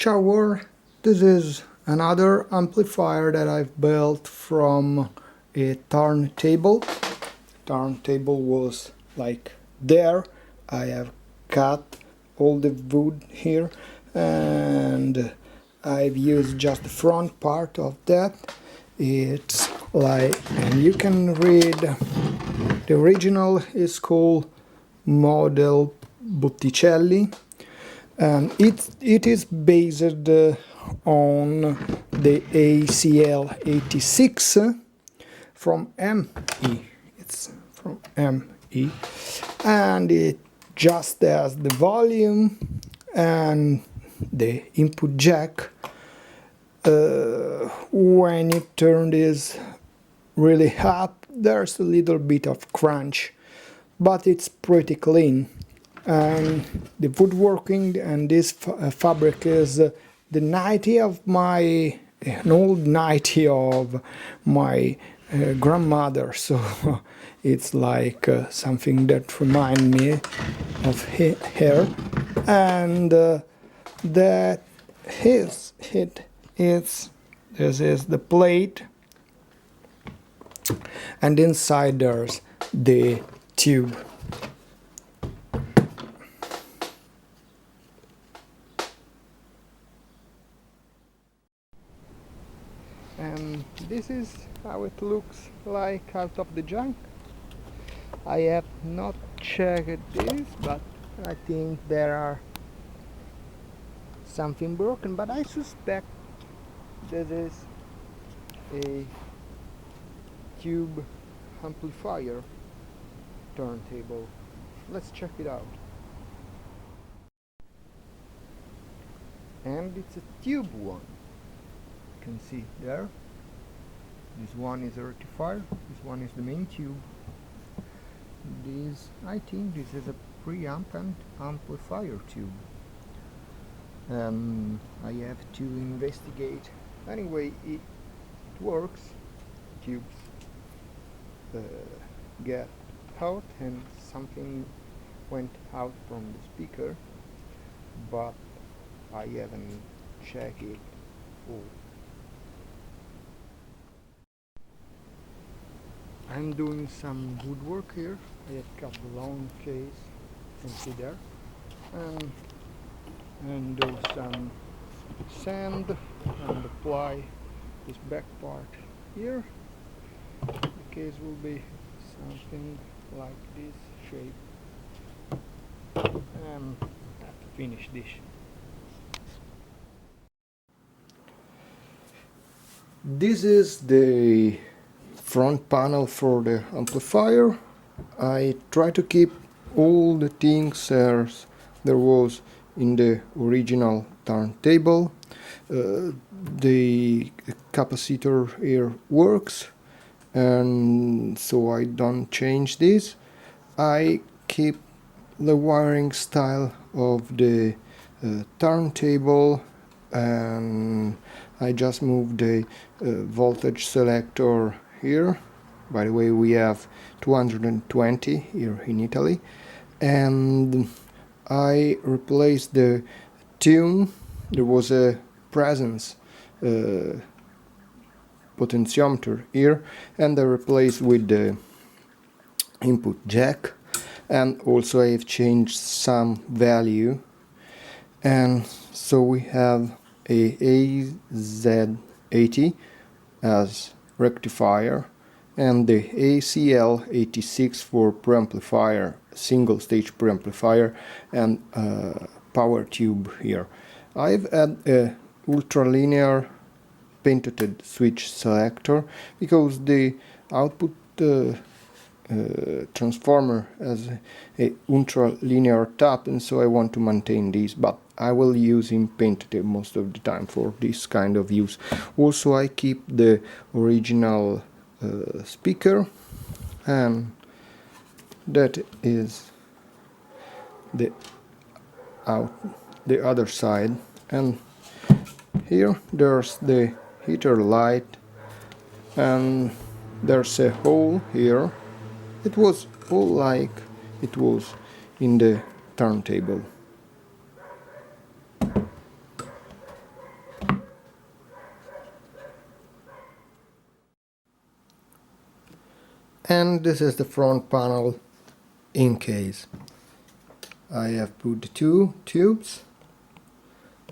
Ciao world, this is another amplifier that I've built from a turntable. Turntable was like there. I have cut all the wood here and I've used just the front part of that. It's like, and you can read, the original is called Model Botticelli. And it is based on the ACL86 from ME. It's from ME, and it just has the volume and the input jack. When you turn this really up, there's a little bit of crunch, but it's pretty clean. And the woodworking and this fabric is the 90 of my, an old 90 of my grandmother, so it's like something that reminds me of her. And that is it. This is the plate, and inside there's the tube. And this is how it looks like out of the junk. I have not checked this, but I think there are something broken, but I suspect this is a tube amplifier turntable. Let's check it out. And it's a tube one. Can see there, this one is a rectifier, this one is the main tube. This, I think this is a preamp and amplifier tube. I have to investigate. Anyway, it works. Tubes get out and something went out from the speaker, but I haven't checked it all. I'm doing some woodwork here. I have cut the long case, you can see there, and do some sand and apply this back part here. The case will be something like this shape, and I have to finish this. This is the front panel for the amplifier. I try to keep all the things as there was in the original turntable. The capacitor here works, and so I don't change this. I keep the wiring style of the turntable, and I just moved the voltage selector here. By the way, we have 220 here in Italy, and I replaced the tune. There was a presence potentiometer here, and I replaced with the input jack, and also I have changed some value, and so we have a AZ80 as rectifier and the ACL86 for preamplifier, single stage preamplifier, and power tube here. I've had a ultralinear painted switch selector because the output transformer has a ultralinear tap, and so I want to maintain this, but I will use him painted most of the time for this kind of use. Also, I keep the original speaker, and that is the other side, and here there's the heater light, and there's a hole here. It was all like it was in the turntable. And this is the front panel in case. I have put the two tubes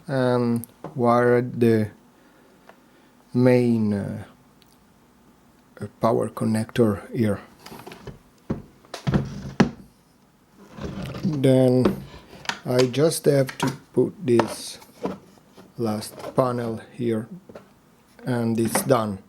and wired the main power connector here. Then I just have to put this last panel here and it's done.